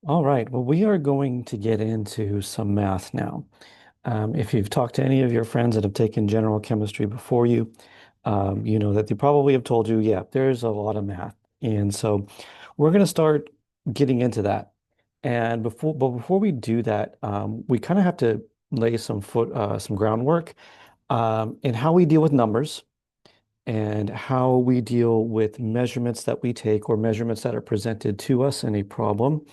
All right, well, we are going to get into some math now. If you've talked to any of your friends that have taken general chemistry before you, you know that they probably have told you, yeah, there's a lot of math. And so we're going to start getting into that. But before we do that, we kind of have to lay some groundwork in how we deal with numbers and how we deal with measurements that we take or measurements that are presented to us in a problem.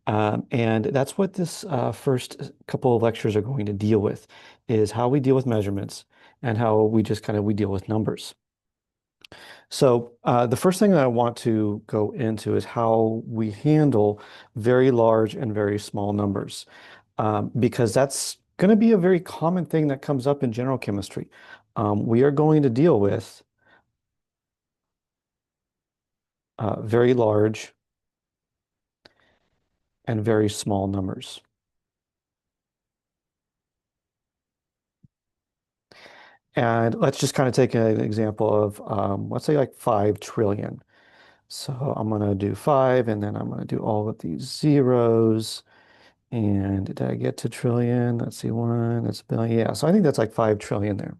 And that's what this first couple of lectures are going to deal with, is how we deal with measurements and how we just we deal with numbers. So the first thing that I want to go into is how we handle very large and very small numbers, because that's going to be a very common thing that comes up in general chemistry. We are going to deal with very large and very small numbers. And let's just kind of take an example of, let's say like 5 trillion. So I'm going to do 5 and then I'm going to do all of these zeros. And did I get to trillion? Let's see, one, that's billion. Yeah, so I think that's like 5 trillion there.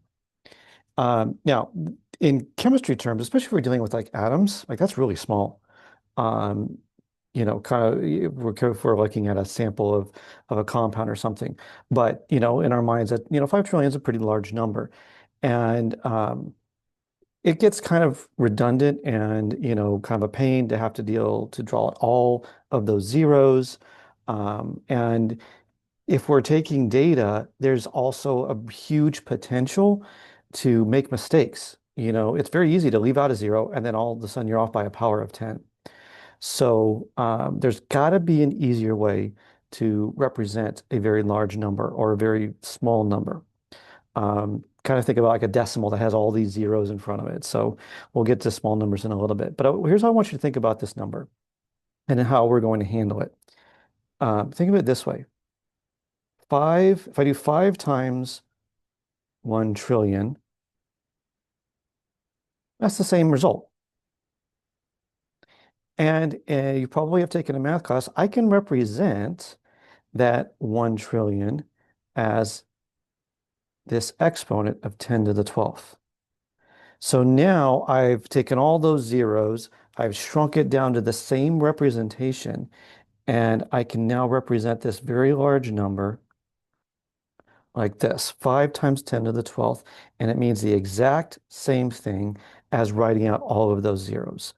Now, in chemistry terms, especially if we're dealing with like atoms, like that's really small. Um, if we're looking at a sample of a compound or something. But, in our minds that, 5 trillion is a pretty large number. And it gets kind of redundant and, kind of a pain to have to draw out all of those zeros. And if we're taking data, there's also a huge potential to make mistakes. It's very easy to leave out a zero and then all of a sudden you're off by a power of 10. So there's got to be an easier way to represent a very large number or a very small number. Kind of think about like a decimal that has all these zeros in front of it. So we'll get to small numbers in a little bit. But here's how I want you to think about this number and then how we're going to handle it. Think of it this way. If I do 5 times 1 trillion, that's the same result. And you probably have taken a math class. I can represent that 1 trillion as this exponent of 10 to the 12th. So now I've taken all those zeros, I've shrunk it down to the same representation, and I can now represent this very large number like this, 5 times 10 to the 12th, and it means the exact same thing as writing out all of those zeros.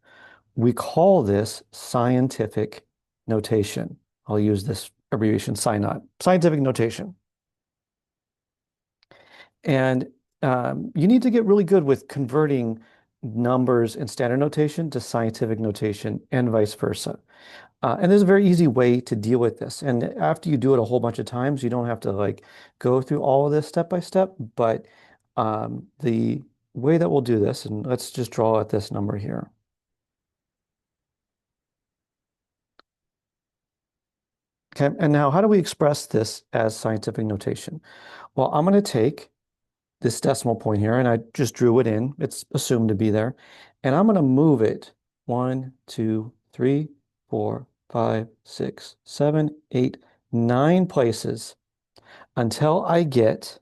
We call this scientific notation. I'll use this abbreviation SciNot, scientific notation. And you need to get really good with converting numbers in standard notation to scientific notation and vice versa. And there's a very easy way to deal with this. And after you do it a whole bunch of times, you don't have to like go through all of this step by step. But the way that we'll do this, and let's just draw out this number here. Okay, and now how do we express this as scientific notation? Well, I'm going to take this decimal point here, and I just drew it in. It's assumed to be there. And I'm going to move it 1, 2, 3, 4, 5, 6, 7, 8, 9 places until I get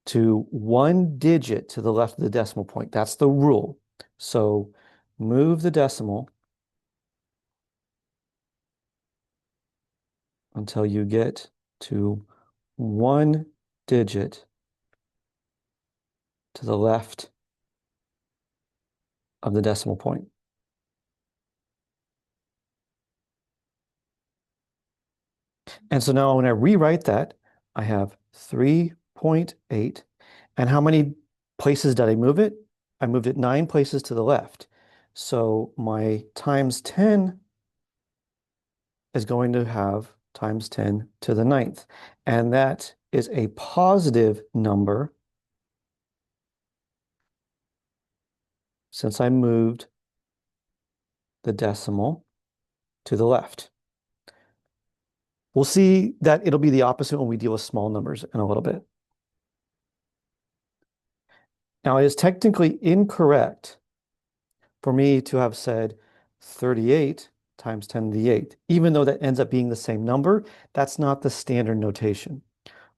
to 1 digit to the left of the decimal point. That's the rule. So move the decimal until you get to 1 digit to the left of the decimal point. And so now when I rewrite that, I have 3.8. And how many places did I move it? I moved it 9 places to the left. So my times 10 is going to have times 10 to the ninth. And that is a positive number since I moved the decimal to the left. We'll see that it'll be the opposite when we deal with small numbers in a little bit. Now, it is technically incorrect for me to have said 38 times 10 to the 8th. Even though that ends up being the same number, that's not the standard notation.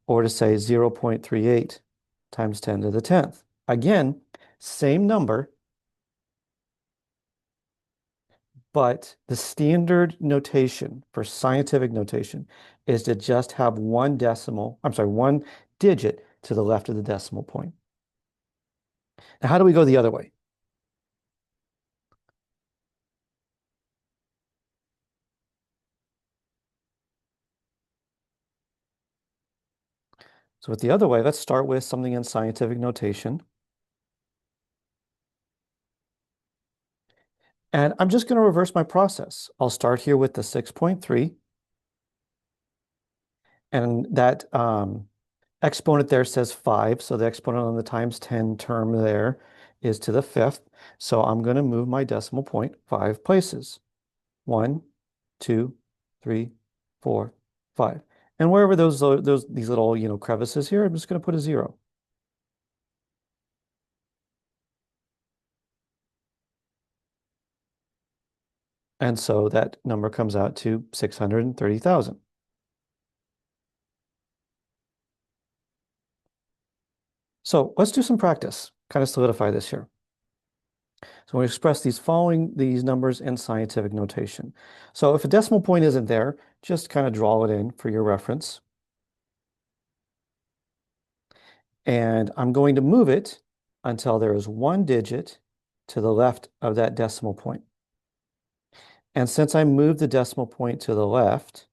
Or to say 0.38 times 10 to the 10th. Again, same number, but the standard notation for scientific notation is to just have one decimal, I'm sorry, one digit to the left of the decimal point. Now, how do we go the other way? So with the other way, let's start with something in scientific notation. And I'm just going to reverse my process. I'll start here with the 6.3. And that exponent there says 5. So the exponent on the times 10 term there is to the 5th. So I'm going to move my decimal point 5 places. 1, 2, 3, 4, 5. And wherever these little, crevices here, I'm just going to put a 0. And so that number comes out to 630,000. So let's do some practice, kind of solidify this here. So we express these numbers in scientific notation. So if a decimal point isn't there, just kind of draw it in for your reference. And I'm going to move it until there is one digit to the left of that decimal point. And since I moved the decimal point to the left,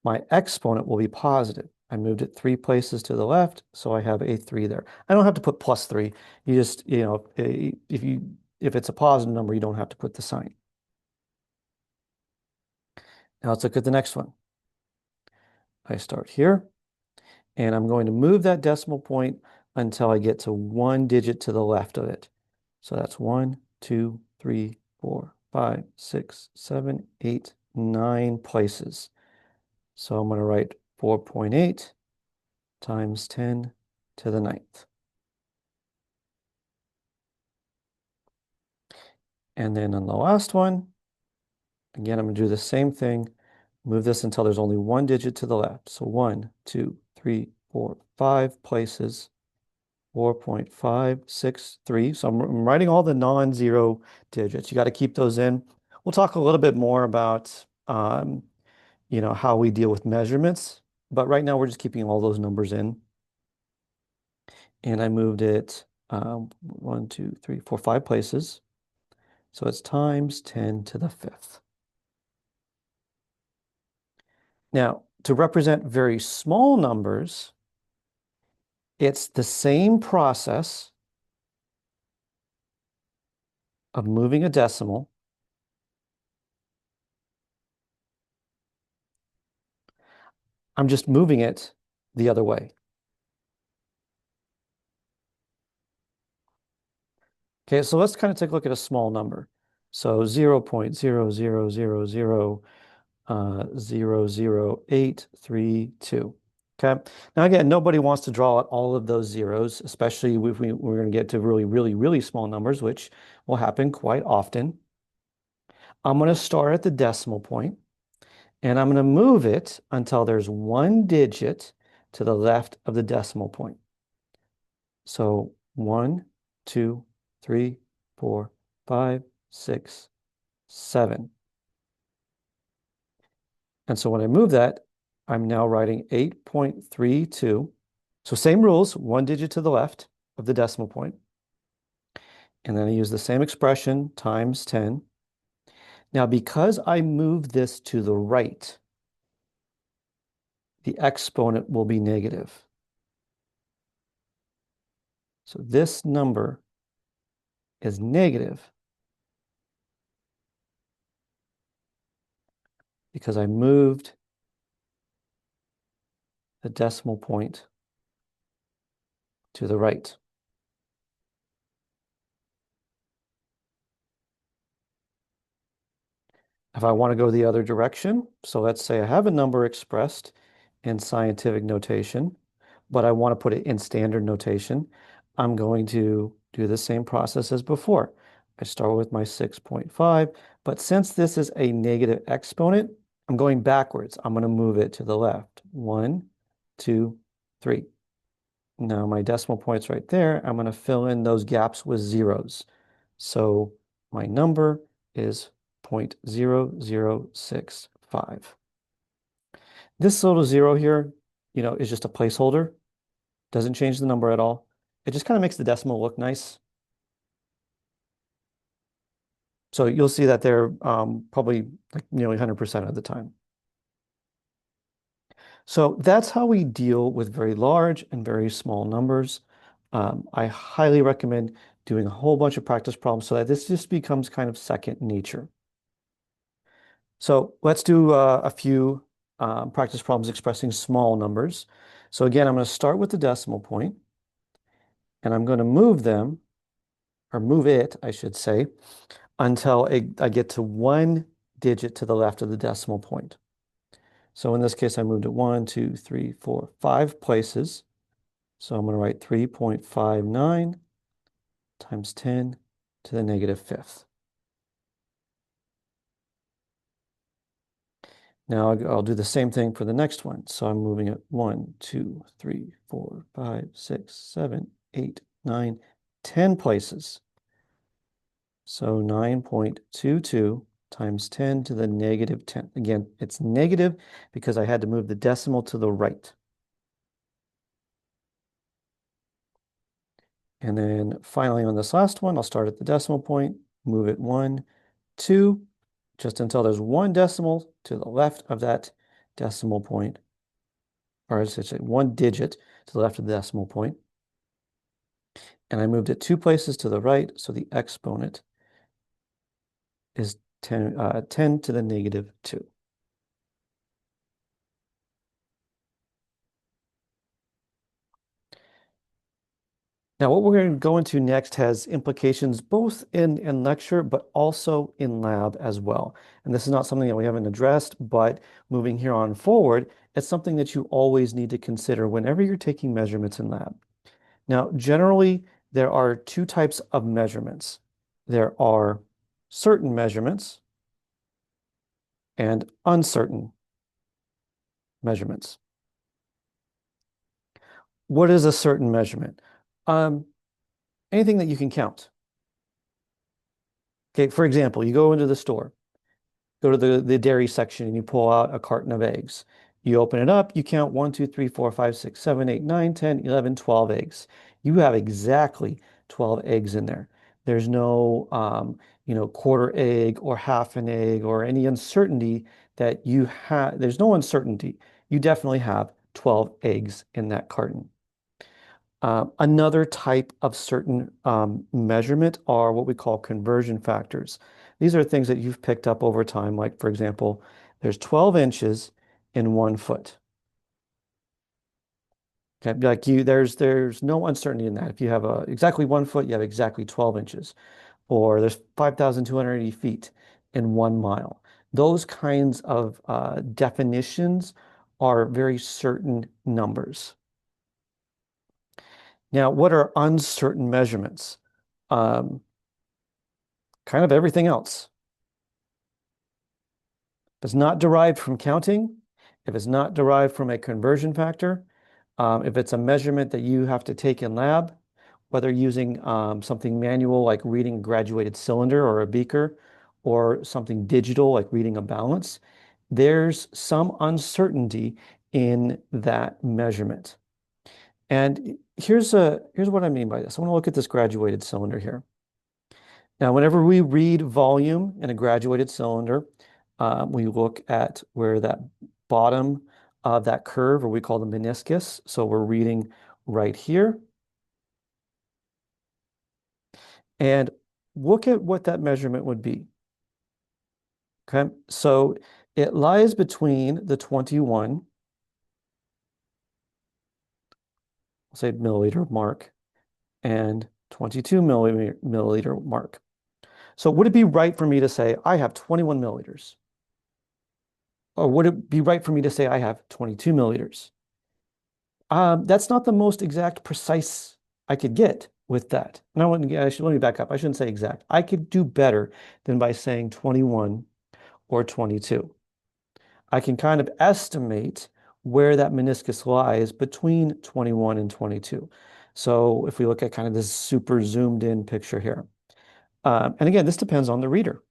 my exponent will be positive. I moved it 3 places to the left, so I have a 3 there. I don't have to put +3. You just, if it's a positive number, you don't have to put the sign. Now let's look at the next one. I start here, and I'm going to move that decimal point until I get to one digit to the left of it. So that's 1, 2, 3, 4, 5, 6, 7, 8, 9 places. So I'm going to write 4.8 times 10 to the 9th. And then on the last one, again, I'm going to do the same thing. Move this until there's only one digit to the left. So 1, 2, 3, 4, 5 places. 4.563. So I'm writing all the non-zero digits. You got to keep those in. We'll talk a little bit more about how we deal with measurements, but right now we're just keeping all those numbers in. And I moved it 1, 2, 3, 4, 5 places. So it's times 10 to the 5th. Now, to represent very small numbers, it's the same process of moving a decimal. I'm just moving it the other way. Okay, so let's kind of take a look at a small number. So 0.000000832. Okay. Now again, nobody wants to draw out all of those zeros, especially if we're going to get to really, really, really small numbers, which will happen quite often. I'm going to start at the decimal point, and I'm going to move it until there's one digit to the left of the decimal point. So 1, 2, 3, 4, 5, 6, 7. And so when I move that, I'm now writing 8.32. So same rules, one digit to the left of the decimal point. And then I use the same expression times 10. Now, because I moved this to the right, the exponent will be negative. So this number is negative because I moved the decimal point to the right. If I want to go the other direction, so let's say I have a number expressed in scientific notation, but I want to put it in standard notation, I'm going to do the same process as before. I start with my 6.5, but since this is a negative exponent, I'm going backwards. I'm going to move it to the left. 1, 2, 3. Now my decimal point's right there. I'm going to fill in those gaps with zeros. So my number is 0.0065. This little zero here, is just a placeholder. Doesn't change the number at all. It just kind of makes the decimal look nice. So you'll see that they're probably like nearly 100% of the time. So that's how we deal with very large and very small numbers. I highly recommend doing a whole bunch of practice problems so that this just becomes kind of second nature. So let's do a few practice problems expressing small numbers. So again, I'm going to start with the decimal point, and I'm going to move them, or move it, I should say, until I get to one digit to the left of the decimal point. So in this case, I moved it 1, 2, 3, 4, 5 places. So I'm going to write 3.59 times 10 to the negative fifth. Now I'll do the same thing for the next one. So I'm moving it 1, 2, 3, 4, 5, 6, 7, 8, 9, 10 places. So 9.22 times 10 to the negative 10. Again, it's negative because I had to move the decimal to the right. And then finally on this last one, I'll start at the decimal point, move it 1, 2, just until there's one decimal to the left of that decimal point, or I should say one digit to the left of the decimal point. And I moved it 2 places to the right, so the exponent is 10 to the negative 2. Now, what we're going to go into next has implications both in lecture, but also in lab as well. And this is not something that we haven't addressed, but moving here on forward, it's something that you always need to consider whenever you're taking measurements in lab. Now, generally, there are two types of measurements. There are certain measurements and uncertain measurements. What is a certain measurement? Anything that you can count. Okay, for example, you go into the store, go to the dairy section, and you pull out a carton of eggs. You open it up, you count 1, 2, 3, 4, 5, 6, 7, 8, 9, 10, 11, 12 eggs. You have exactly 12 eggs in there. There's no, quarter egg or half an egg or any uncertainty that you have. There's no uncertainty. You definitely have 12 eggs in that carton. Another type of certain measurement are what we call conversion factors. These are things that you've picked up over time. Like, for example, there's 12 inches in 1 foot. Okay, like there's no uncertainty in that. If you have exactly 1 foot, you have exactly 12 inches. Or there's 5,280 feet in 1 mile. Those kinds of definitions are very certain numbers. Now, what are uncertain measurements? Um, Kind of everything else. If it's not derived from counting, if it's not derived from a conversion factor, if it's a measurement that you have to take in lab, whether using something manual like reading a graduated cylinder or a beaker, or something digital like reading a balance, there's some uncertainty in that measurement. And here's what I mean by this. I want to look at this graduated cylinder here. Now, whenever we read volume in a graduated cylinder, we look at where that bottom of that curve, or we call the meniscus. So we're reading right here. And look at what that measurement would be. Okay, so it lies between the 21, I'll say milliliter mark, and 22 milliliter mark. So would it be right for me to say I have 21 milliliters? Or would it be right for me to say I have 22 milliliters? That's not the most exact precise I could get. with that. And let me back up. I shouldn't say exact. I could do better than by saying 21 or 22. I can kind of estimate where that meniscus lies between 21 and 22. So if we look at kind of this super zoomed in picture here, and again, this depends on the reader,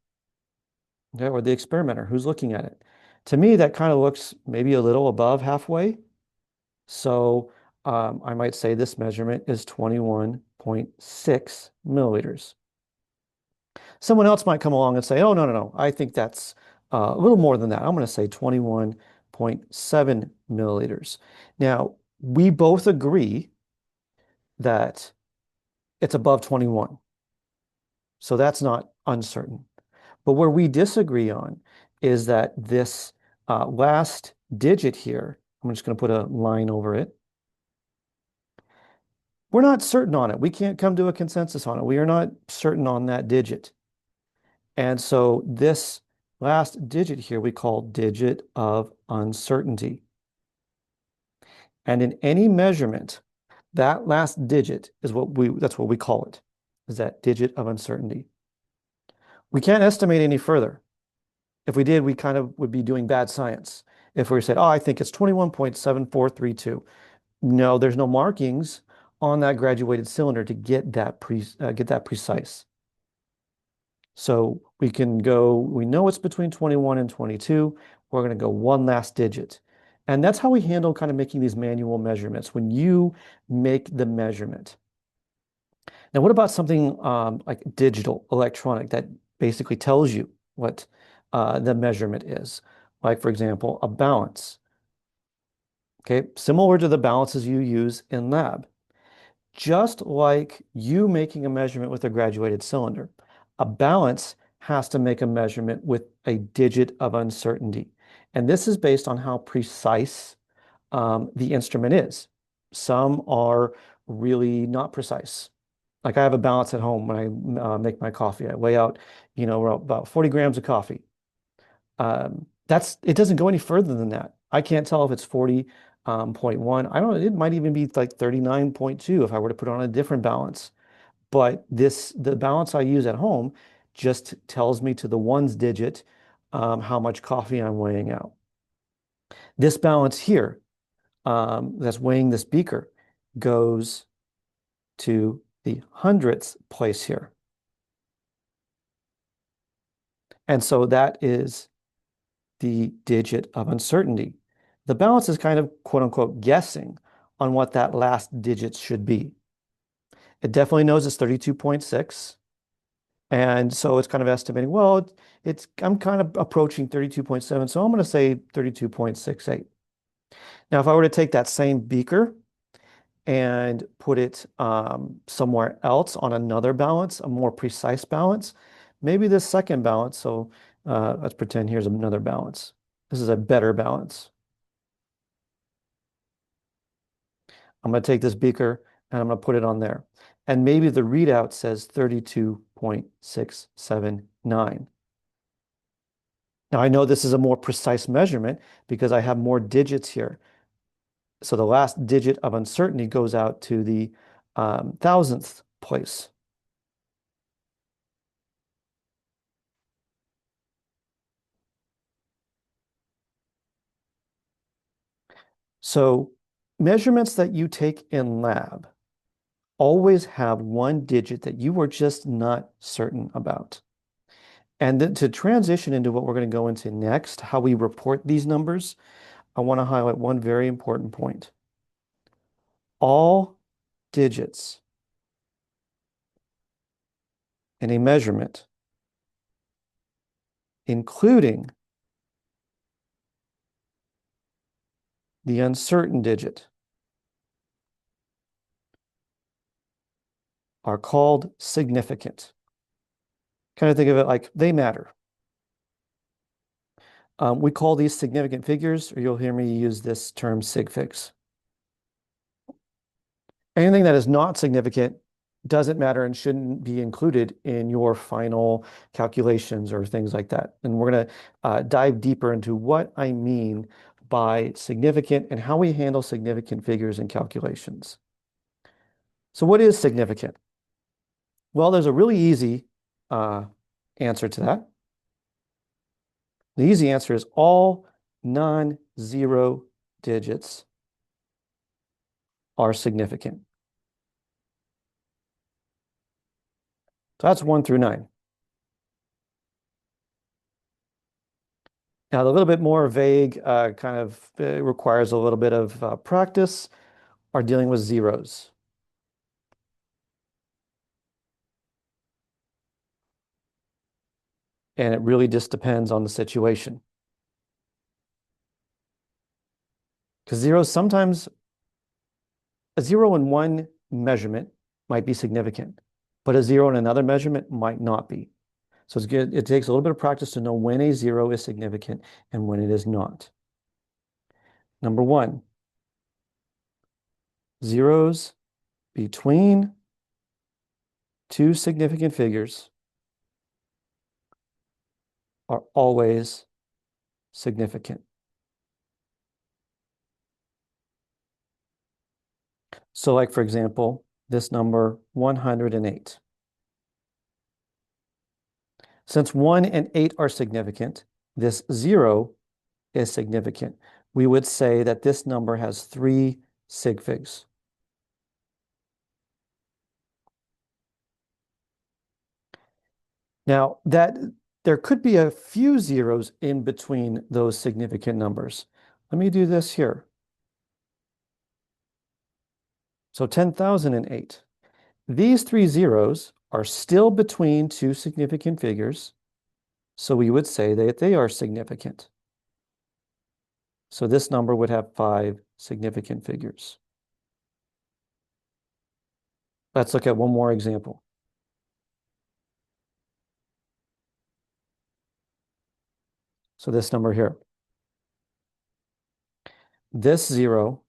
okay, or the experimenter who's looking at it. To me, that kind of looks maybe a little above halfway. So I might say this measurement is 21.6 milliliters. Someone else might come along and say, oh, no, no, no, I think that's a little more than that. I'm going to say 21.7 milliliters. Now, we both agree that it's above 21. So that's not uncertain. But where we disagree on is that this last digit here, I'm just going to put a line over it. We're not certain on it. We can't come to a consensus on it. We are not certain on that digit. And so this last digit here we call digit of uncertainty. And in any measurement, that last digit is that's what we call it, is that digit of uncertainty. We can't estimate any further. If we did, we kind of would be doing bad science. If we said, oh, I think it's 21.7432. No, there's no markings on that graduated cylinder to get that precise. So we can go, we know it's between 21 and 22. We're going to go one last digit. And that's how we handle kind of making these manual measurements when you make the measurement. Now, what about something like digital, electronic, that basically tells you what the measurement is? Like, for example, a balance. Okay, similar to the balances you use in lab. Just like you making a measurement with a graduated cylinder, a balance has to make a measurement with a digit of uncertainty. And this is based on how precise the instrument is. Some are really not precise. Like I have a balance at home when I make my coffee. I weigh out, about 40 grams of coffee. It doesn't go any further than that. I can't tell if it's 40.1. I don't know, it might even be like 39.2 if I were to put on a different balance. But the balance I use at home just tells me to the ones digit how much coffee I'm weighing out. This balance here, that's weighing this beaker, goes to the hundredths place here. And so that is the digit of uncertainty. The balance is kind of quote unquote guessing on what that last digit should be. It definitely knows it's 32.6. And so it's kind of estimating, well, I'm kind of approaching 32.7, so I'm going to say 32.68. Now, if I were to take that same beaker and put it somewhere else on another balance, a more precise balance, maybe this second balance, so let's pretend here's another balance. This is a better balance. I'm going to take this beaker and I'm going to put it on there. And maybe the readout says 32.679. Now I know this is a more precise measurement because I have more digits here. So the last digit of uncertainty goes out to the thousandth place. So measurements that you take in lab always have one digit that you were just not certain about. And then to transition into what we're going to go into next, how we report these numbers, I want to highlight one very important point. All digits in a measurement, including the uncertain digit, are called significant. Kind of think of it like they matter. We call these significant figures, or you'll hear me use this term sig figs. Anything that is not significant doesn't matter and shouldn't be included in your final calculations or things like that. And we're going to dive deeper into what I mean by significant and how we handle significant figures and calculations. So what is significant? Well, there's a really easy uh, answer to that. The easy answer is all non-zero digits are significant. So that's 1 through 9. Now, a little bit more vague, kind of requires a little bit of practice, are dealing with zeros. And it really just depends on the situation. Because zeros sometimes, a zero in one measurement might be significant, but a zero in another measurement might not be. So it's good. It takes a little bit of practice to know when a zero is significant and when it is not. Number one, zeros between two significant figures are always significant. So like, for example, this number 108. Since 1 and 8 are significant, this 0 is significant. We would say that this number has 3 sig figs. Now, that there could be a few zeros in between those significant numbers. Let me do this here. So 10,008. These 3 zeros are still between two significant figures, so we would say that they are significant. So this number would have 5 significant figures. Let's look at one more example. So this number here. This 0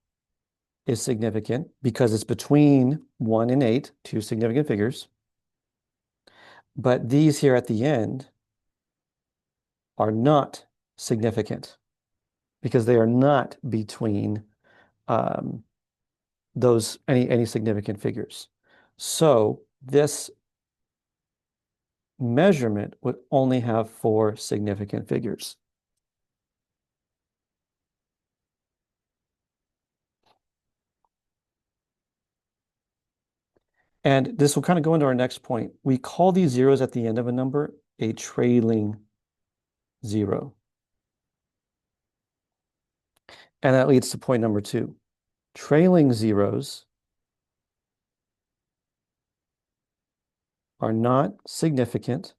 is significant because it's between 1 and 8, two significant figures. But these here at the end are not significant because they are not between um, those any significant figures. So this measurement would only have 4 significant figures. And this will kind of go into our next point. We call these zeros at the end of a number a trailing zero. And that leads to point number 2. Trailing zeros are not significant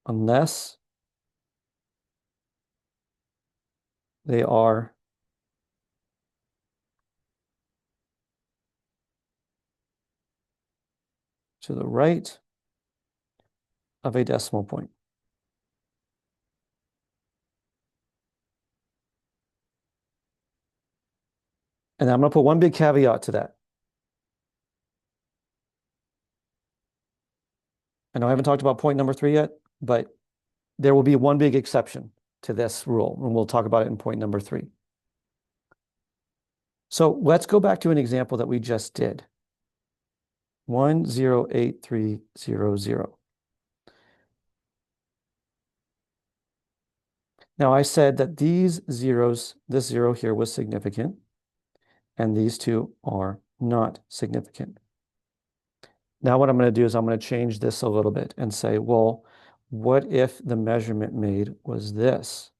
unless they are to the right of a decimal point. And I'm going to put one big caveat to that. I know I haven't talked about point number 3 yet, but there will be one big exception to this rule, and we'll talk about it in point number 3. So let's go back to an example that we just did. 108300. Now I said that these zeros, this 0 here was significant, and these two are not significant. Now what I'm going to do is I'm going to change this a little bit and say, well, what if the measurement made was this?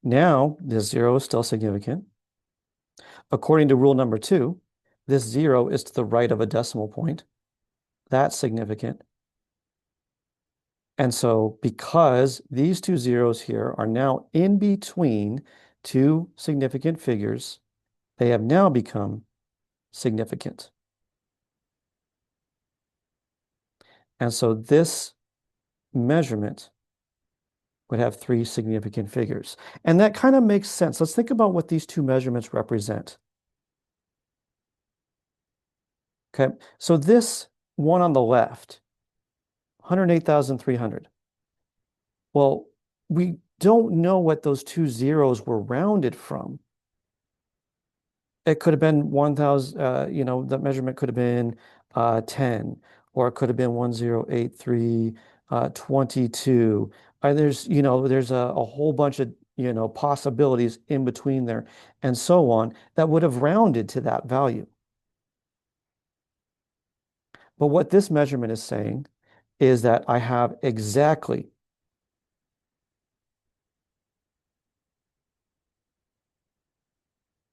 Now this 0 is still significant. According to rule number 2, this 0 is to the right of a decimal point. That's significant. And so because these two zeros here are now in between two significant figures, they have now become significant. And so this measurement would have 3 significant figures. And that kind of makes sense. Let's think about what these two measurements represent. Okay, so this one on the left, 108,300. Well, we don't know what those two zeros were rounded from. It could have been 1,000, the measurement could have been 10, or it could have been 1083, 22. There's a whole bunch of, possibilities in between there and so on that would have rounded to that value. But what this measurement is saying is that I have exactly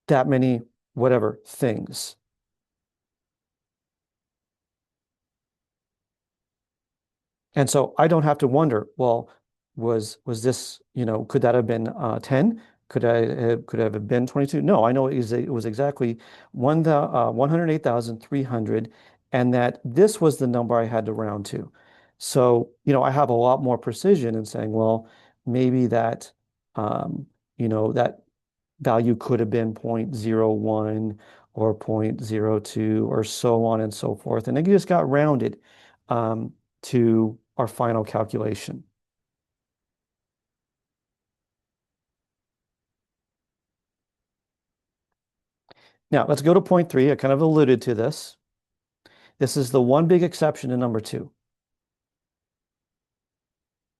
that many whatever things. And so I don't have to wonder, well, was this, could that have been 10? Could I have been 22? No, I know it was exactly 108,300, and that this was the number I had to round to. So, I have a lot more precision in saying, well, maybe um, that value could have been 0.01 or zero point zero 0.02 or so on and so forth. And it just got rounded to our final calculation. Now, let's go to point three. I kind of alluded to this. This is the one big exception to number two.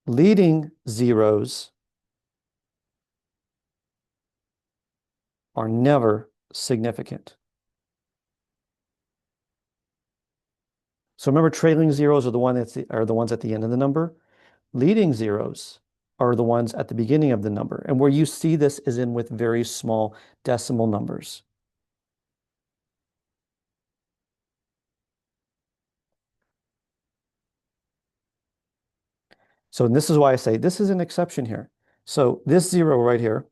Leading zeros are never significant. So remember, trailing zeros are the ones at the end of the number. Leading zeros are the ones at the beginning of the number. And where you see this is in with very small decimal numbers. So this is why I say this is an exception here. So this zero right here,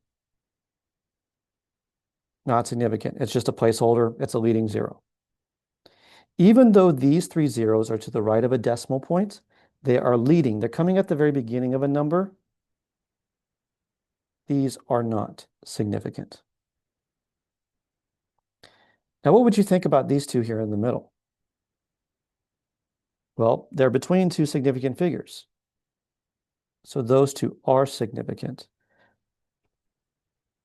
not significant. It's just a placeholder. It's a leading zero. Even though these three zeros are to the right of a decimal point, they are leading. They're coming at the very beginning of a number. These are not significant. Now, what would you think about these two here in the middle? Well, they're between two significant figures. So those two are significant.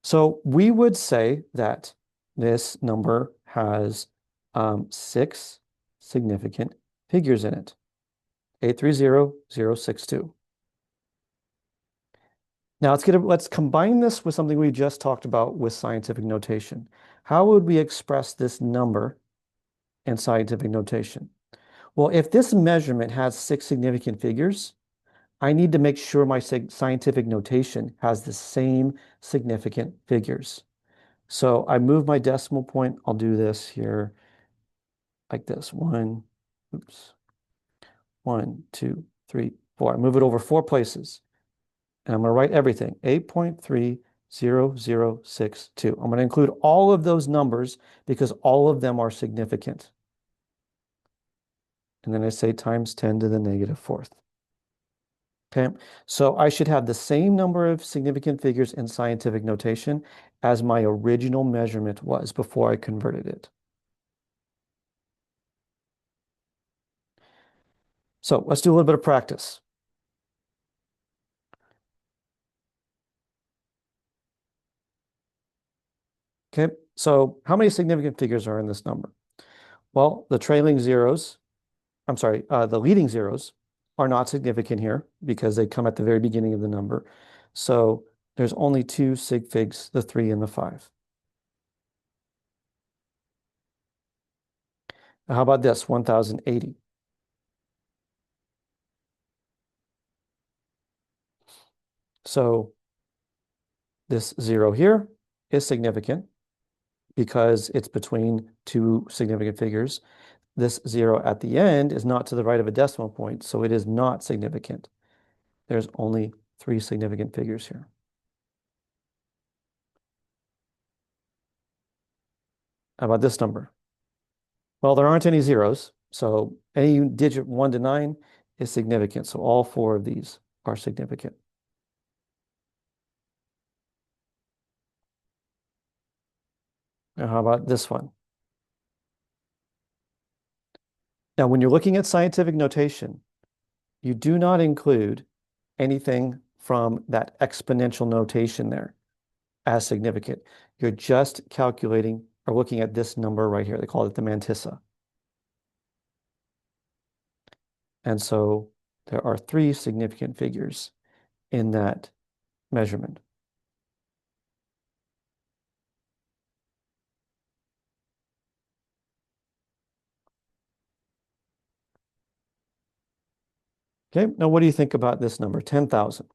So we would say that this number has six significant figures in it. 830062. Now let's combine this with something we just talked about with scientific notation. How would we express this number in scientific notation? Well, if this measurement has six significant figures, I need to make sure my scientific notation has the same significant figures. So I move my decimal point. I'll do this here like this. Oops, 1, 2, 3, 4. I move it over four places. And I'm going to write everything, 8.30062. I'm going to include all of those numbers because all of them are significant. And then I say times 10 to the negative fourth. Okay, so I should have the same number of significant figures in scientific notation as my original measurement was before I converted it. So let's do a little bit of practice. Okay, so how many significant figures are in this number? Well, the trailing zeros, I'm sorry, the leading zeros are not significant here because they come at the very beginning of the number. So there's only two sig figs, the 3 and the 5. Now, how about this, 1080? So this zero here is significant because it's between two significant figures. This zero at the end is not to the right of a decimal point, so it is not significant. There's only three significant figures here. How about this number? Well, there aren't any zeros, so any digit 1 to 9 is significant. So all four of these are significant. Now, how about this one? Now, when you're looking at scientific notation, you do not include anything from that exponential notation there as significant. You're just calculating or looking at this number right here. They call it the mantissa. And so there are three significant figures in that measurement. Okay, now what do you think about this number, 10,000?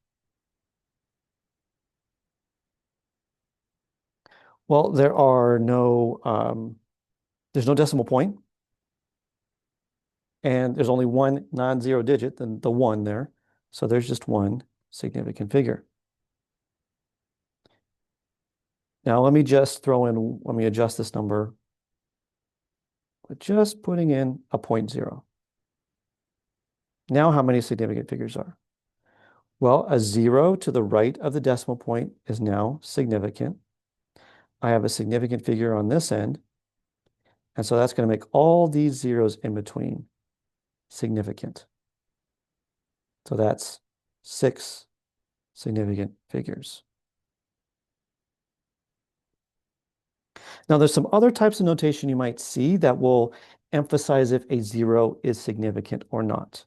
Well, there's no decimal point, and there's only one non-zero digit, the one there. So there's just one significant figure. Now let me adjust this number with just putting in a 0.0. Now how many significant figures are? Well, a 0 to the right of the decimal point is now significant. I have a significant figure on this end, and so that's going to make all these zeros in between significant. So that's 6 significant figures. Now, there's some other types of notation you might see that will emphasize if a 0 is significant or not.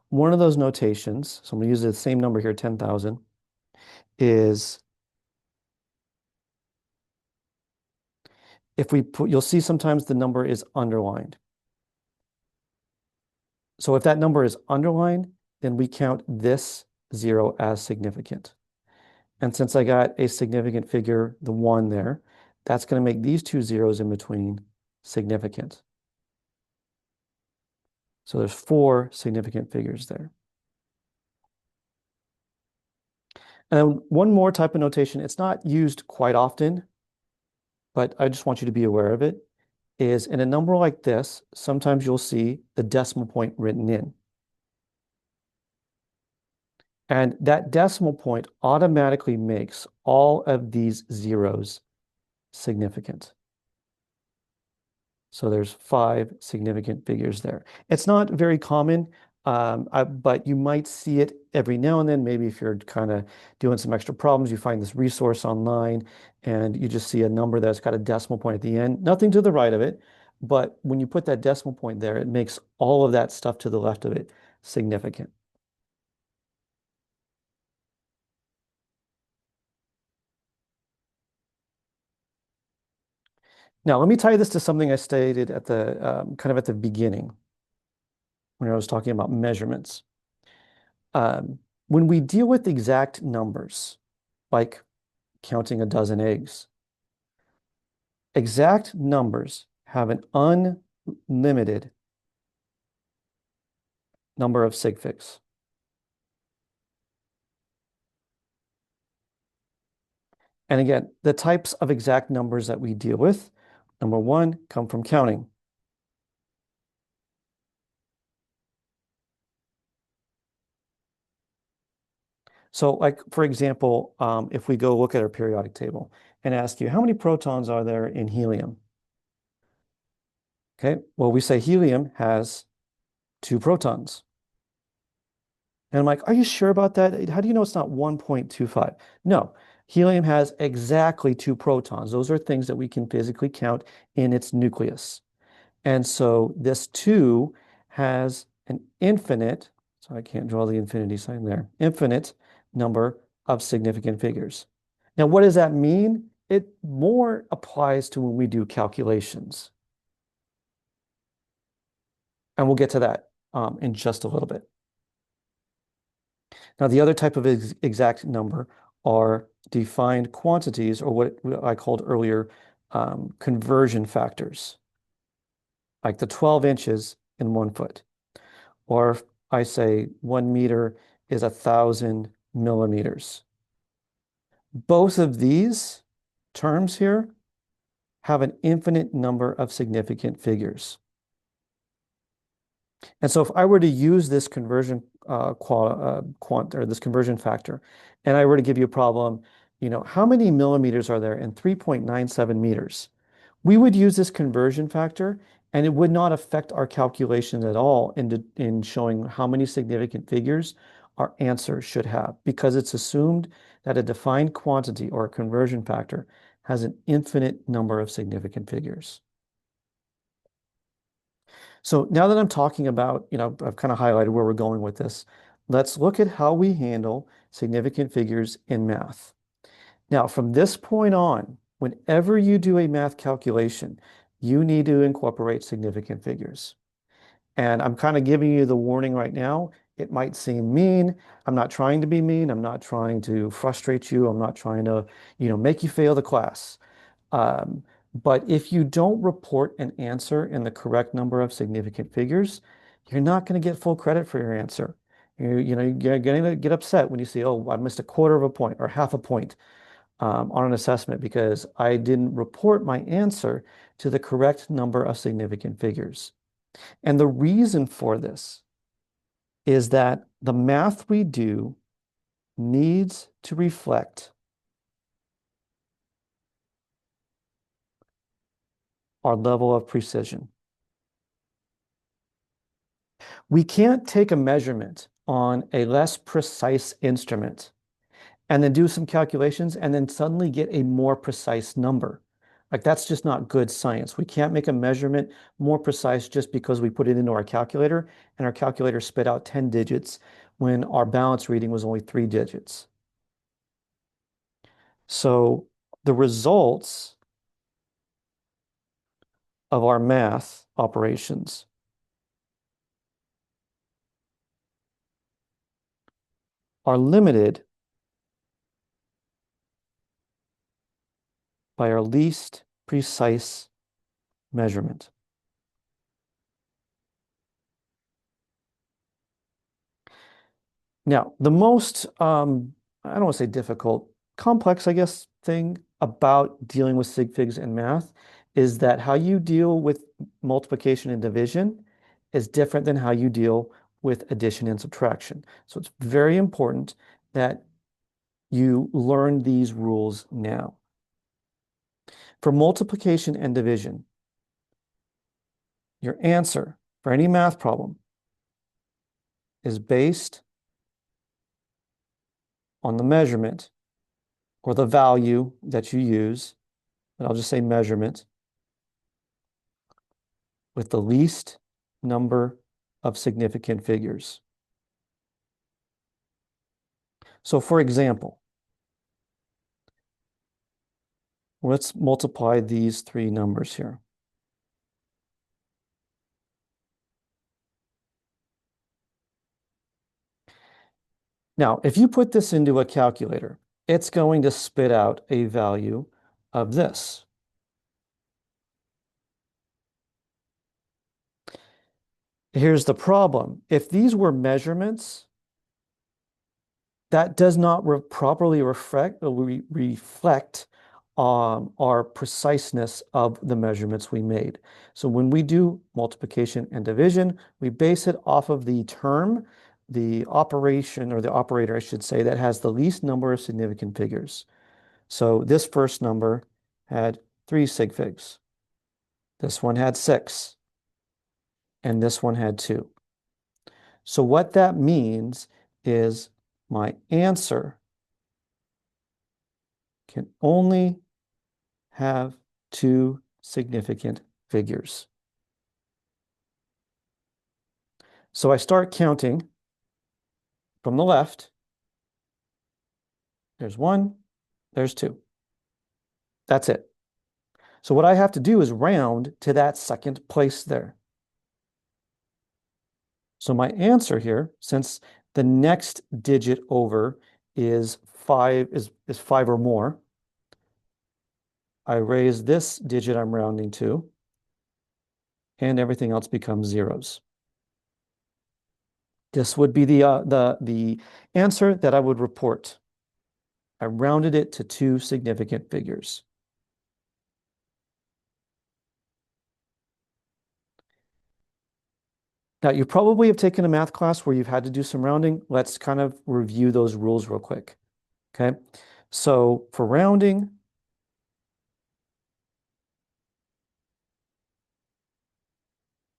One of those notations, so I'm going to use the same number here, 10,000, is you'll see sometimes the number is underlined. So if that number is underlined, then we count this 0 as significant. And since I got a significant figure, the 1 there, that's going to make these two zeros in between significant. So there's 4 significant figures there. And then one more type of notation, it's not used quite often, but I just want you to be aware of it, is in a number like this, sometimes you'll see the decimal point written in. And that decimal point automatically makes all of these zeros significant. So there's 5 significant figures there. It's not very common, but you might see it every now and then. Maybe if you're kind of doing some extra problems, you find this resource online and you just see a number that's got a decimal point at the end. Nothing to the right of it, but when you put that decimal point there, it makes all of that stuff to the left of it significant. Now, let me tie this to something I stated at the kind of at the beginning when I was talking about measurements. When we deal with exact numbers, like counting a dozen eggs, exact numbers have an unlimited number of sig figs. And again, the types of exact numbers that we deal with, number one, come from counting. So like, for example, if we go look at our periodic table and ask you, how many protons are there in helium? Okay, well, we say helium has 2 protons. And I'm like, are you sure about that? How do you know it's not 1.25? No, helium has exactly 2 protons. Those are things that we can physically count in its nucleus. And so this 2 has an infinite, so I can't draw the infinity sign there, infinite number of significant figures. Now, what does that mean? It more applies to when we do calculations. And we'll get to that in just a little bit. Now, the other type of exact number are defined quantities, or what I called earlier conversion factors, like the 12 inches in 1 foot. Or if I say 1 meter is 1,000 millimeters. Both of these terms here have an infinite number of significant figures. And so if I were to use this conversion this conversion factor, and I were to give you a problem, how many millimeters are there in 3.97 meters? We would use this conversion factor, and it would not affect our calculations at all in showing how many significant figures our answer should have, because it's assumed that a defined quantity or a conversion factor has an infinite number of significant figures. So now that I'm talking about, I've kind of highlighted where we're going with this, let's look at how we handle significant figures in math. Now, from this point on, whenever you do a math calculation, you need to incorporate significant figures. And I'm kind of giving you the warning right now. It might seem mean. I'm not trying to be mean. I'm not trying to frustrate you. I'm not trying to, make you fail the class. Um, but if you don't report an answer in the correct number of significant figures, you're not going to get full credit for your answer. You're going to get upset when you see, oh, I missed a quarter of a point or half a point on an assessment because I didn't report my answer to the correct number of significant figures. And the reason for this is that the math we do needs to reflect our level of precision. We can't take a measurement on a less precise instrument and then do some calculations and then suddenly get a more precise number. Like that's just not good science. We can't make a measurement more precise just because we put it into our calculator and our calculator spit out 10 digits when our balance reading was only 3 digits. So the results of our math operations are limited by our least precise measurement. Now, the most, I don't want to say difficult, complex, I guess, thing about dealing with sig figs in math is that how you deal with multiplication and division is different than how you deal with addition and subtraction. So it's very important that you learn these rules now. For multiplication and division, your answer for any math problem is based on the measurement or the value that you use, and I'll just say measurement, with the least number of significant figures. So for example, let's multiply these three numbers here. Now, if you put this into a calculator, it's going to spit out a value of this. Here's the problem. If these were measurements, that does not properly reflect our preciseness of the measurements we made. So when we do multiplication and division, we base it off of the term, the operation, or the operator, I should say, that has the least number of significant figures. So this first number had 3 sig figs. This one had 6. And this one had 2. So what that means is my answer can only have 2 significant figures. So I start counting from the left. There's 1, there's 2. That's it. So what I have to do is round to that second place there. So my answer here, since the next digit over is 5 is 5 or more, I raise this digit I'm rounding to, and everything else becomes zeros. This would be the answer that I would report. I rounded it to 2 significant figures. Now, you probably have taken a math class where you've had to do some rounding. Let's kind of review those rules real quick. Okay. So for rounding,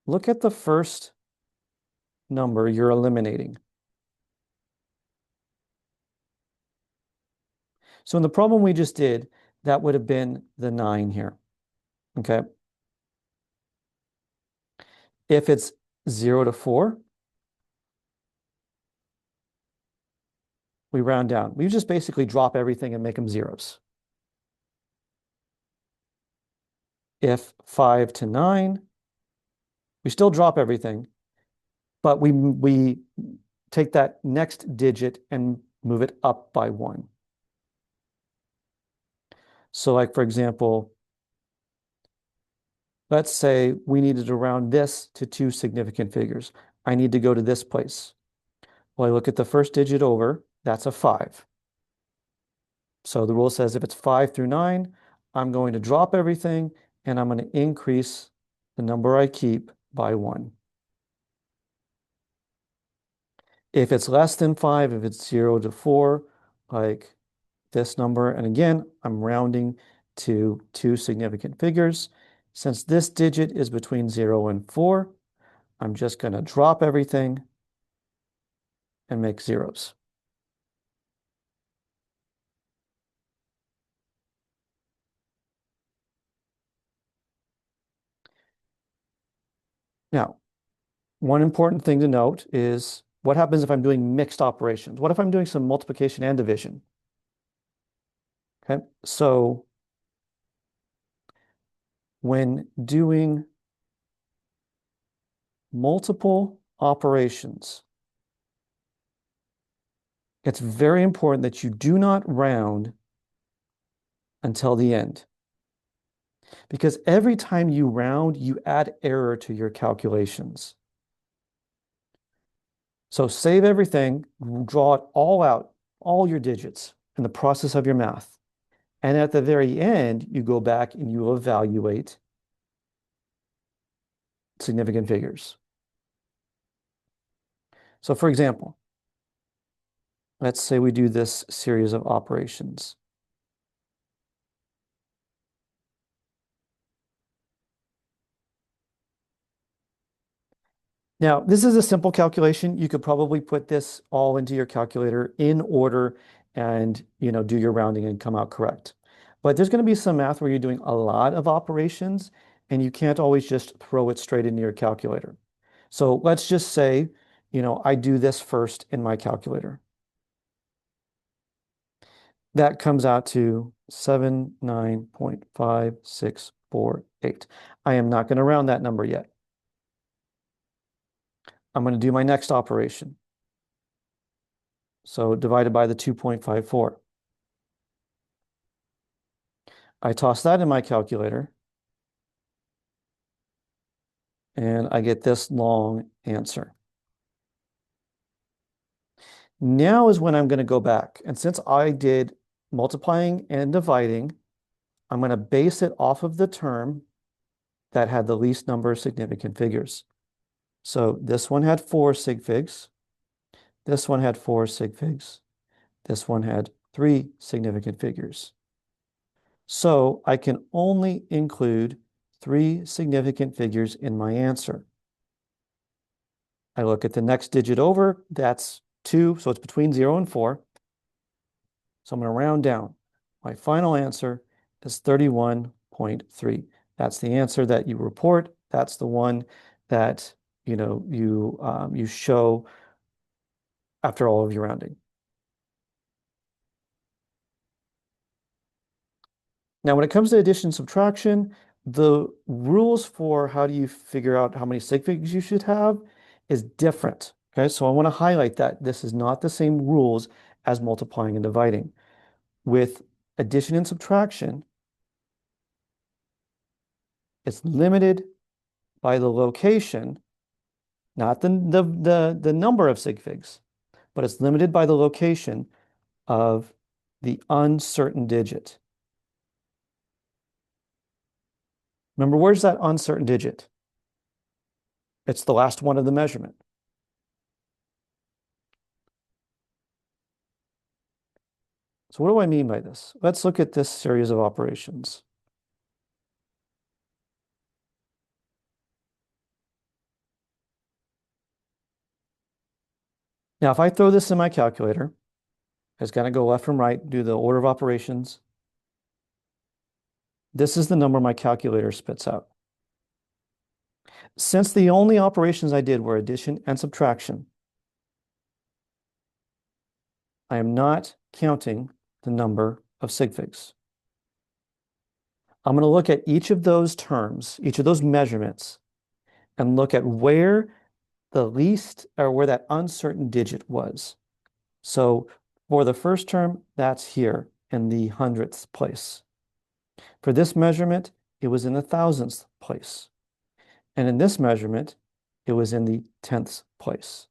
look at the first number you're eliminating. So in the problem we just did, that would have been the 9 here. Okay. If it's 0 to 4, we round down. We just basically drop everything and make them zeros. If 5 to 9, we still drop everything, but we take that next digit and move it up by 1. So like, for example, let's say we needed to round this to 2 significant figures. I need to go to this place. Well, I look at the first digit over, that's a 5. So the rule says if it's 5 through 9, I'm going to drop everything and I'm going to increase the number I keep by 1. If it's less than 5, if it's 0 to 4, like this number, and again, I'm rounding to 2 significant figures. Since this digit is between 0 and 4, I'm just going to drop everything and make zeros. Now, one important thing to note is what happens if I'm doing mixed operations? What if I'm doing some multiplication and division? Okay, so when doing multiple operations, it's very important that you do not round until the end. Because every time you round, you add error to your calculations. So save everything, draw it all out, all your digits in the process of your math. And at the very end, you go back and you evaluate significant figures. So for example, let's say we do this series of operations. Now, this is a simple calculation. You could probably put this all into your calculator in order and, do your rounding and come out correct. But there's going to be some math where you're doing a lot of operations and you can't always just throw it straight into your calculator. So let's just say, I do this first in my calculator. That comes out to 79.5648. I am not going to round that number yet. I'm going to do my next operation. So divided by the 2.54. I toss that in my calculator and I get this long answer. Now is when I'm going to go back. And since I did multiplying and dividing, I'm going to base it off of the term that had the least number of significant figures. So this one had 4 sig figs. This one had 4 sig figs. This one had 3 significant figures. So I can only include 3 significant figures in my answer. I look at the next digit over, that's 2, so it's between 0 and 4. So I'm going to round down. My final answer is 31.3. That's the answer that you report. That's the one that you show after all of your rounding. Now, when it comes to addition and subtraction, the rules for how do you figure out how many sig figs you should have is different. Okay, so I want to highlight that this is not the same rules as multiplying and dividing. With addition and subtraction, it's limited by the location, not the number of sig figs, but it's limited by the location of the uncertain digit. Remember, where's that uncertain digit? It's the last one of the measurement. So what do I mean by this? Let's look at this series of operations. Now, if I throw this in my calculator, It's going to go left from right, do the order of operations. This is the number my calculator spits out. Since the only operations I did were addition and subtraction, I am not counting the number of sig figs. I'm going to look at each of those terms, each of those measurements, and look at where the least or where that uncertain digit was. So for the first term, that's here in the hundredth place. For this measurement, it was in the thousandth place. And in this measurement, it was in the 10th place.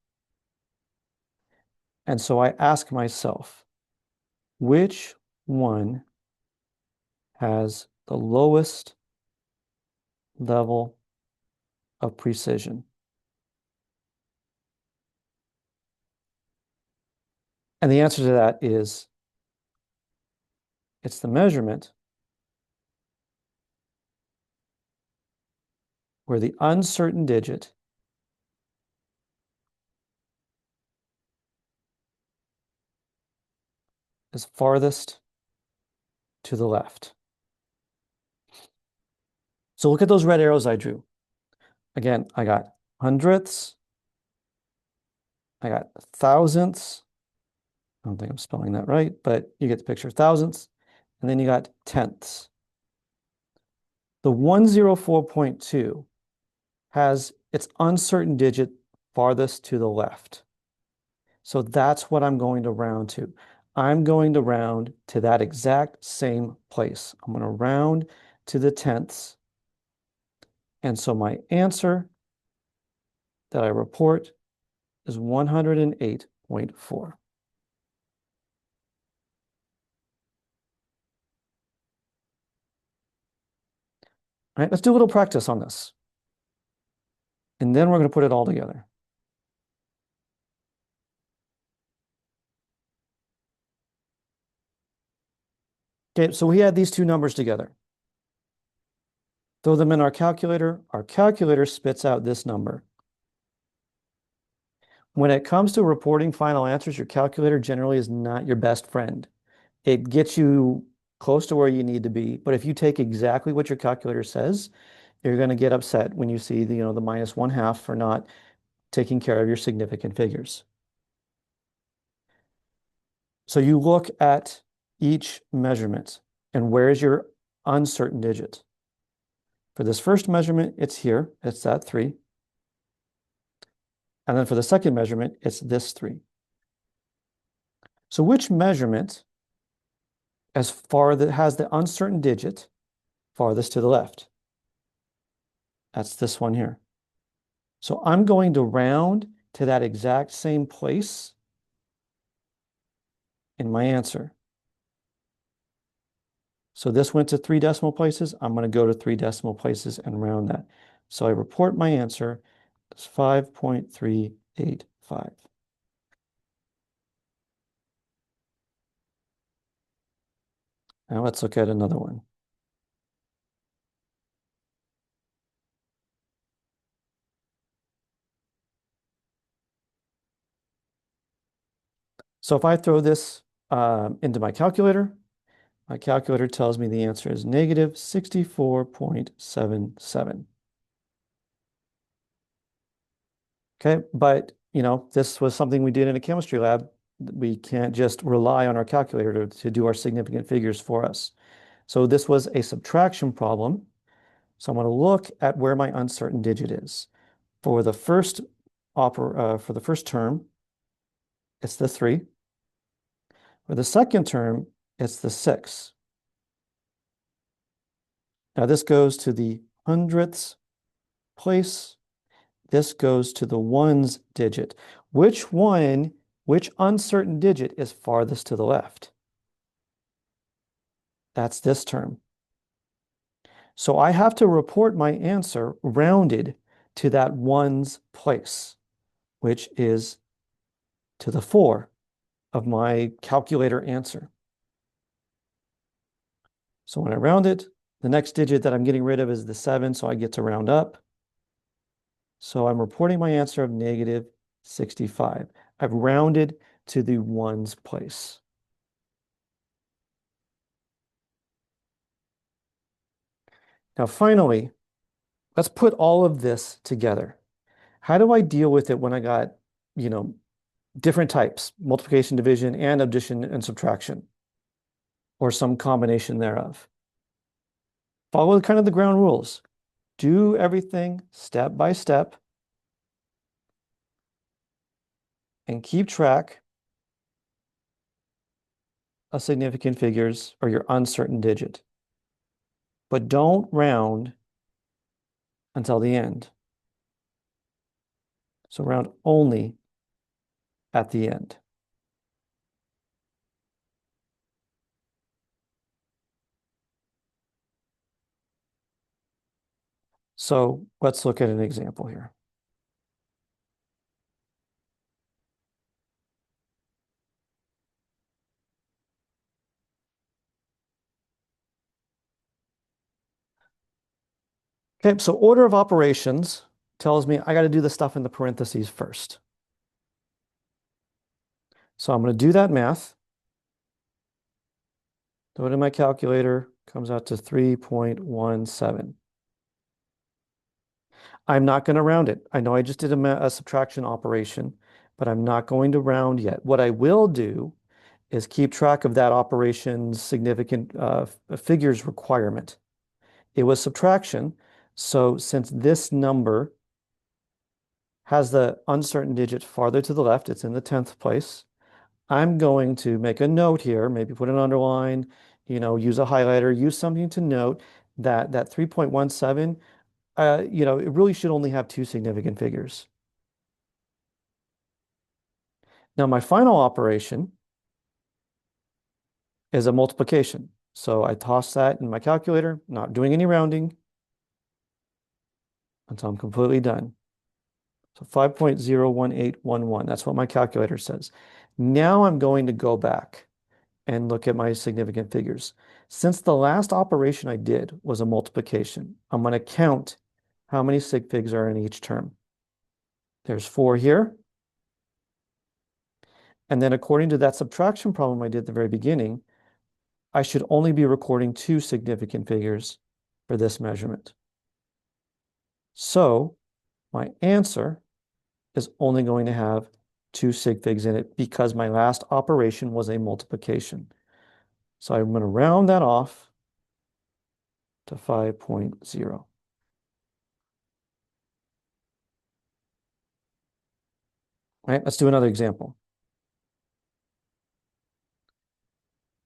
And so I ask myself, which one has the lowest level of precision? And the answer to that is it's the measurement where the uncertain digit is farthest to the left. So look at those red arrows I drew. Again, I got hundredths, I got thousandths. I don't think I'm spelling that right, but you get the picture. Thousandths, and then you got tenths. The 104.2 has its uncertain digit farthest to the left. So that's what I'm going to round to. I'm going to round to that exact same place. I'm going to round to the tenths. And so my answer that I report is 108.4. All right, let's do a little practice on this. And then we're going to put it all together. Okay, so we add these two numbers together. Throw them in our calculator. Our calculator spits out this number. When it comes to reporting final answers, your calculator generally is not your best friend. It gets you close to where you need to be, but if you take exactly what your calculator says, you're going to get upset when you see the minus 1/2 for not taking care of your significant figures. So you look at each measurement and where is your uncertain digit? For this first measurement, it's here, it's that 3. And then for the second measurement, it's this 3. So which measurement that has the uncertain digit farthest to the left? That's this one here. So I'm going to round to that exact same place in my answer. So this went to 3 decimal places. I'm going to go to 3 decimal places and round that. So I report my answer as 5.385. Now let's look at another one. So if I throw this into my calculator tells me the answer is negative 64.77. Okay, but this was something we did in a chemistry lab. We can't just rely on our calculator to do our significant figures for us. So this was a subtraction problem. So I'm going to look at where my uncertain digit is. For the first term, it's the 3. For the second term, it's the 6. Now this goes to the hundredths place. This goes to the ones digit. Which uncertain digit is farthest to the left? That's this term. So I have to report my answer rounded to that ones place, which is to the 4 of my calculator answer. So when I round it, the next digit that I'm getting rid of is the 7, so I get to round up. So I'm reporting my answer of negative 65. I've rounded to the ones place. Now, finally, let's put all of this together. How do I deal with it when I got, you know, different types, multiplication, division, and addition and subtraction, or some combination thereof? Follow kind of the ground rules. Do everything step by step and keep track of significant figures or your uncertain digit. But don't round until the end. So round only at the end. So let's look at an example here. Okay, so order of operations tells me I got to do the stuff in the parentheses first. So I'm going to do that math. Throw it in my calculator, comes out to 3.17. I'm not going to round it. I know I just did a subtraction operation, but I'm not going to round yet. What I will do is keep track of that operation's significant figures requirement. It was subtraction. So since this number has the uncertain digit farther to the left, it's in the 10th place, I'm going to make a note here, maybe put an underline, use a highlighter, use something to note that that 3.17, it really should only have two significant figures. Now, my final operation is a multiplication. So I toss that in my calculator, not doing any rounding until I'm completely done. So 5.01811, that's what my calculator says. Now I'm going to go back and look at my significant figures. Since the last operation I did was a multiplication, I'm going to count how many sig figs are in each term. There's 4 here. And then according to that subtraction problem I did at the very beginning, I should only be recording 2 significant figures for this measurement. So my answer is only going to have 2 sig figs in it because my last operation was a multiplication. So I'm going to round that off to 5.0. All right, let's do another example.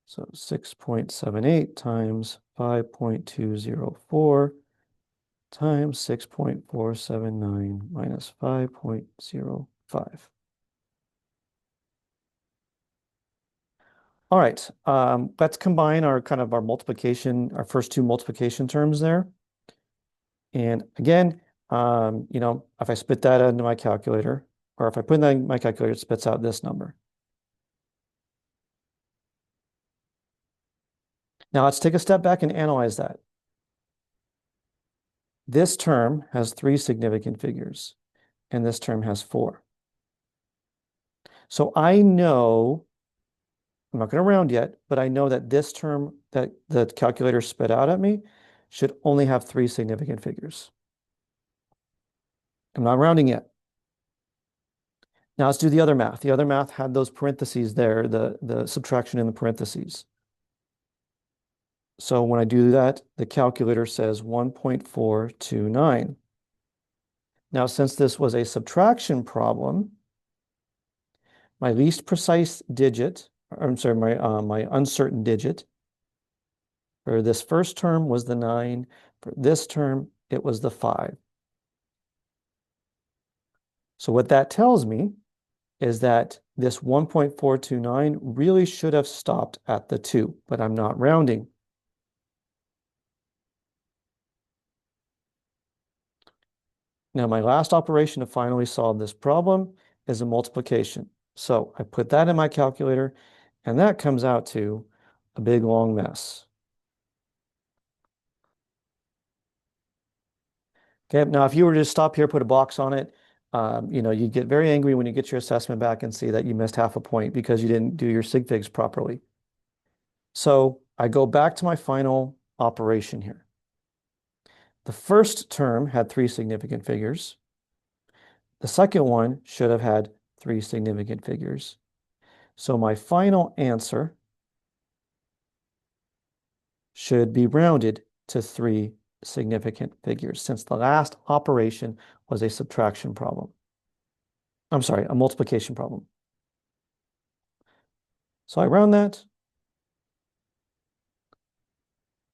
So 6.78 times 5.204 times 6.479 minus 5.05. All right, let's combine our multiplication, our first two multiplication terms there. And again, if I spit that into my calculator, or if I put that in my calculator, it spits out this number. Now let's take a step back and analyze that. This term has 3 significant figures, and this term has 4. So I know, I'm not going to round yet, but I know that this term that the calculator spit out at me should only have 3 significant figures. I'm not rounding yet. Now let's do the other math. The other math had those parentheses there, the subtraction in the parentheses. So when I do that, the calculator says 1.429. Now, since this was a subtraction problem, my least precise digit, I'm sorry, my uncertain digit for this first term was the 9. For this term, it was the 5. So what that tells me is that this 1.429 really should have stopped at the 2, but I'm not rounding. Now, my last operation to finally solve this problem is a multiplication. So I put that in my calculator, and that comes out to a big long mess. Okay, now if you were to stop here, put a box on it, you get very angry when you get your assessment back and see that you missed half a point because you didn't do your sig figs properly. So I go back to my final operation here. The first term had three significant figures. The second one should have had three significant figures. So my final answer should be rounded to three significant figures since the last operation was a subtraction problem. I'm sorry, a multiplication problem. So I round that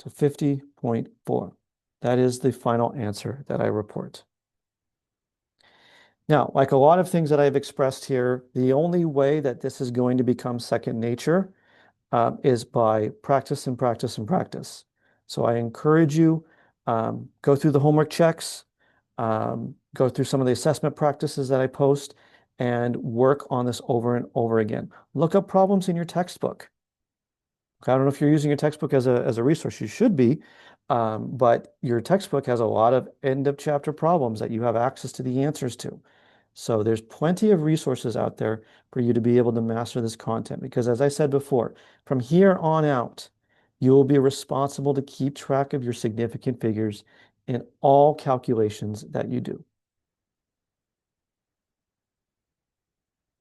to 50.4. That is the final answer that I report. Now, like a lot of things that I've expressed here, the only way that this is going to become second nature is by practice and practice and practice. So I encourage you, go through the homework checks, go through some of the assessment practices that I post, and work on this over and over again. Look up problems in your textbook. I don't know if you're using your textbook as a resource. You should be, but your textbook has a lot of end of chapter problems that you have access to the answers to. So there's plenty of resources out there for you to be able to master this content. Because as I said before, from here on out, you will be responsible to keep track of your significant figures in all calculations that you do.